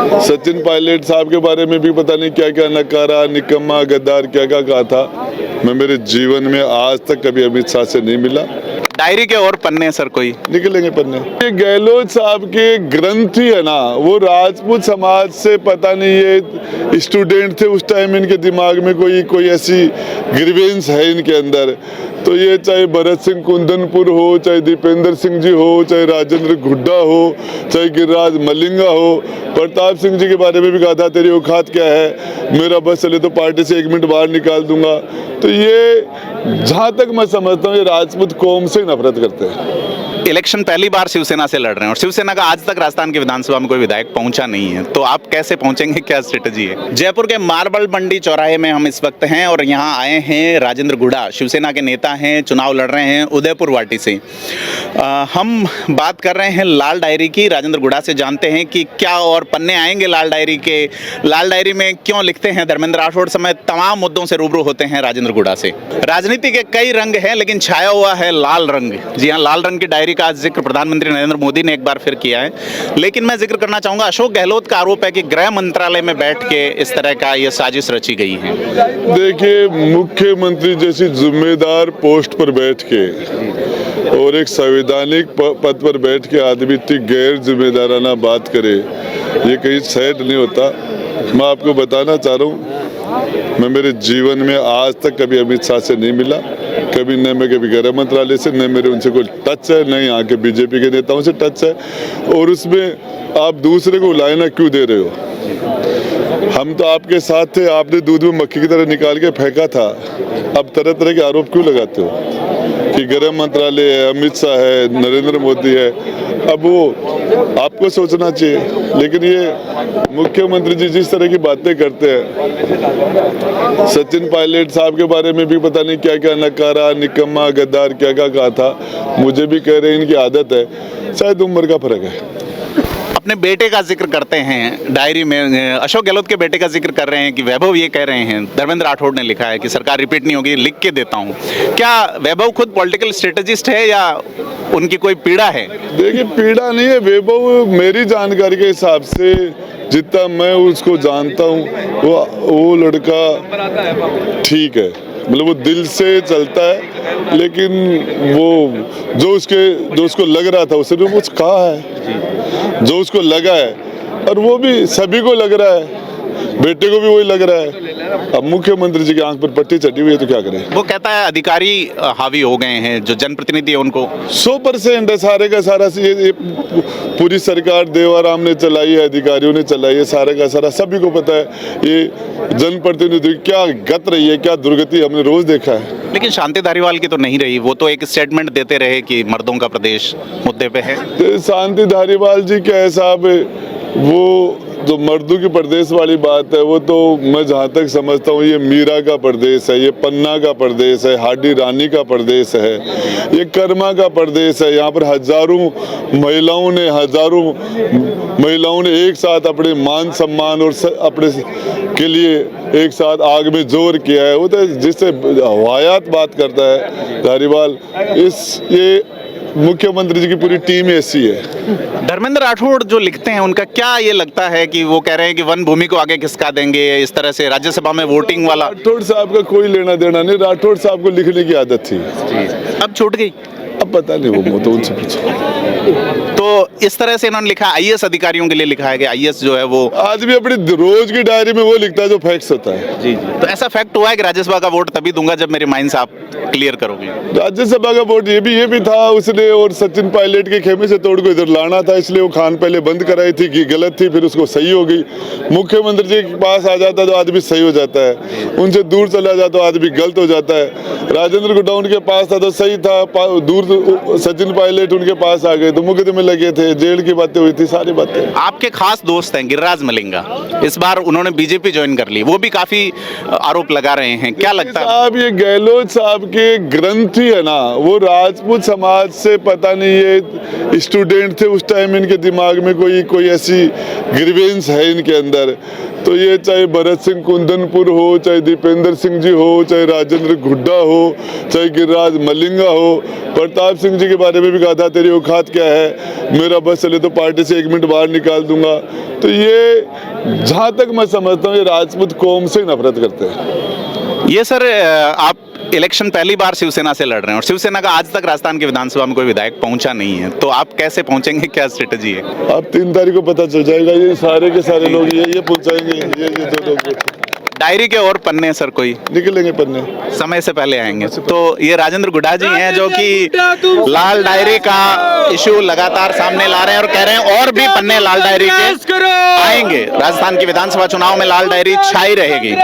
सचिन पायलट साहब के बारे में भी पता नहीं क्या क्या नकारा, निकम्मा, गद्दार क्या क्या कहा था। मैं मेरे जीवन में आज तक कभी अमित शाह से नहीं मिला। डायरी के और पन्ने सर कोई निकलेंगे पन्ने। ये गहलोत साहब के ग्रंथ ही है ना, वो राजपूत समाज से पता नहीं, ये स्टूडेंट थे उस टाइम, इनके दिमाग में कोई ऐसी ग्रीवेंस है इनके अंदर। तो ये चाहे भरत सिंह कुंदनपुर हो, चाहे दीपेंद्र सिंह जी हो, चाहे राजेंद्र गुड्डा हो, चाहे गिरिराज मलिंगा हो, प्रताप सिंह जी के बारे में भी कहा था तेरी औकात क्या है, मेरा बस चले तो पार्टी से 1 मिनट बाहर निकाल दूंगा। तो ये जहाँ तक मैं समझता हूँ ये राजपूत कौम से नफरत करते हैं। इलेक्शन पहली बार शिवसेना से लड़ रहे हैं और शिवसेना का आज तक राजस्थान की विधानसभा में कोई विधायक पहुंचा नहीं है, तो आप कैसे पहुंचेंगे, क्या स्ट्रेटजी है? जयपुर के मार्बल मंडी चौराहे में हम इस वक्त हैं और यहाँ आए हैं राजेंद्र गुड़ा, शिवसेना के नेता हैं, चुनाव लड़ रहे हैं उदयपुर वाटी से। हम बात कर रहे हैं लाल डायरी की। राजेंद्र गुड़ा से जानते हैं कि क्या और पन्ने आएंगे लाल डायरी के, लाल डायरी में क्यों लिखते हैं धर्मेंद्र राठौड़ समेत तमाम मुद्दों से रूबरू होते हैं राजेंद्र गुड़ा से। राजनीति के कई रंग हैं लेकिन छाया हुआ है लाल रंग। जी हाँ, लाल रंग की डायरी का जिक्र प्रधानमंत्री नरेंद्र मोदी ने एक बार फिर किया है। लेकिन मैं जिक्र करना चाहूंगा, अशोक गहलोत का आरोप है कि गृह मंत्रालय में बैठ के इस तरह का ये साजिश रची गई है। देखिए, मुख्यमंत्री जैसी जिम्मेदार पोस्ट पर बैठ के और एक संवैधानिक पद पर बैठ के आदमी इतनी गैर जिम्मेदाराना बात करे, ये कहीं सैड नहीं होता। मैं आपको बताना चाह रहा हूँ, मैं मेरे जीवन में आज तक कभी अमित शाह से नहीं मिला, कभी न मैं कभी गृह मंत्रालय से, न मेरे उनसे कोई टच है, न यहाँ के बीजेपी के नेताओं से टच है। और उसमें आप दूसरे को लाइना क्यों दे रहे हो? हम तो आपके साथ थे, आपने दूध में मक्खी की तरह निकाल के फेंका था। अब तरह तरह के आरोप क्यों लगाते हो कि गृह मंत्रालय है, अमित शाह है, नरेंद्र मोदी है? अब वो आपको सोचना चाहिए। लेकिन ये मुख्यमंत्री जी जिस तरह की बातें करते हैं, सचिन पायलट साहब के बारे में भी पता नहीं क्या क्या नकारा, निकम्मा, गद्दार क्या क्या कहा था। मुझे भी कह रहे हैं इनकी आदत है, शायद उम्र का फर्क है। अपने बेटे का जिक्र करते हैं डायरी में, अशोक गहलोत के बेटे का जिक्र कर रहे हैं कि वैभव ये कह रहे हैं, धर्मेंद्र राठौड़ ने लिखा है कि सरकार रिपीट नहीं होगी, लिख के देता हूँ। क्या वैभव खुद पॉलिटिकल स्ट्रेटेजिस्ट है या उनकी कोई पीड़ा है? देखिए, पीड़ा नहीं है। वैभव मेरी जानकारी के हिसाब से जितना मैं उसको जानता हूँ, वो लड़का ठीक है, मतलब वो दिल से चलता है। लेकिन वो जो उसको लग रहा था उसने वो कहा है, जो उसको लगा है, और वो भी सभी को लग रहा है, बेटे को भी वही लग रहा है। अब मुख्यमंत्री जी की आंख पर पट्टी चढ़ी हुई है तो क्या करें? वो कहता है अधिकारी हावी हो गए हैं, जो जनप्रतिनिधि है उनको 100% है सारे का सारा। ये पूरी सरकार देवाराम ने चलाई है, अधिकारियों ने चलाई है, सारे का सारा सभी को पता है। ये जनप्रतिनिधि क्या गत रही है, क्या दुर्गति हमने रोज देखा है। लेकिन शांति धारीवाल की तो नहीं रही, वो तो एक स्टेटमेंट देते रहे कि मर्दों का प्रदेश मुद्दे पे है। तो शांति धारीवाल जी क्या है साहब, वो जो मर्दों की प्रदेश वाली बात है, वो तो मैं जहाँ तक समझता हूँ ये मीरा का प्रदेश है, ये पन्ना का प्रदेश है, हाडी रानी का प्रदेश है, ये कर्मा का प्रदेश है। यहाँ पर हजारों महिलाओं ने एक साथ अपने मान सम्मान और अपने के लिए एक साथ आग में जोर किया है। वो तो जिससे वाहियात बात करता है धारीवाल। ये मुख्यमंत्री जी की पूरी टीम ऐसी है। धर्मेंद्र राठौड़ जो लिखते हैं उनका क्या ये लगता है कि वो कह रहे हैं कि वन भूमि को आगे खिसका देंगे, इस तरह से राज्यसभा में वोटिंग वाला? राठौड़ साहब का कोई लेना देना नहीं, राठौड़ साहब को लिखने की आदत थी, अब छूट गई। अब पता नहीं, वो तो उनसे पूछो। तो इस तरह से इन्होंने लिखा, आईएएस अधिकारियों के लिए लिखा है कि आईएएस जो है वो आदमी अपनी रोज की डायरी में वो लिखता है जो फैक्ट्स होता है। जी। तो ऐसा फैक्ट हुआ है कि राज्यसभा का वोट तभी दूंगा जब मेरे माइंड से आप क्लियर करोगे। राज्यसभा का वोट ये भी था उसने, और सचिन पायलट के खेमे से तोड़ को इधर लाना था, इसलिए वो खान पहले बंद कराई थी कि गलत थी, फिर उसको सही हो गई। मुख्यमंत्री जी के पास आ जाता तो आदमी सही हो जाता है, उनसे दूर चला जाता तो आदमी गलत हो जाता है। राजेंद्र गुड्डा उनके पास था तो सही था, दूर सचिन पायलट उनके पास आ गए तो मुकदमे लगे थे, जेल की बातें हुई थी, सारी बातें। आपके खास दोस्त हैं गिरिराज मलिंगा, इस बार उन्होंने बीजेपी ज्वाइन कर ली, वो भी काफी आरोप लगा रहे हैं, क्या लगता है? साहब, ये गहलोत साहब के ग्रंथ ही है ना, वो राजपूत समाज से पता नहीं, ये स्टूडेंट थे उस टाइम, इनके दिमाग में कोई ऐसी ग्रीवेंस है इनके अंदर। तो तो ये चाहे भरत सिंह कुंदनपुर हो, चाहे दीपेंद्र सिंह जी हो, चाहे राजेंद्र हुड्डा हो, चाहे गिरिराज मलिंगा हो, प्रताप सिंह जी के बारे में भी कहा था तेरी औकात क्या है, मेरा बस चले तो पार्टी से 1 मिनट बाहर निकाल दूंगा। तो ये जहाँ तक मैं समझता हूँ ये राजपूत कौम से नफरत करते हैं। ये सर आप इलेक्शन पहली बार शिवसेना से लड़ रहे हैं और शिवसेना का आज तक राजस्थान की विधानसभा में कोई विधायक पहुंचा नहीं है, तो आप कैसे पहुंचेंगे, क्या स्ट्रेटजी है? अब 3 तारीख को पता चल जाएगा। ये सारे के सारे लोग ये पहुंचाएंगे, ये 2 लोग डायरी के और पन्ने सर कोई निकलेंगे पन्ने समय से पहले आएंगे। तो ये राजेंद्र गुड्डा जी हैं जो कि लाल डायरी का इशू लगातार सामने ला रहे हैं और कह रहे हैं और भी पन्ने लाल डायरी के आएंगे। राजस्थान की विधानसभा चुनाव में लाल डायरी छाई रहेगी।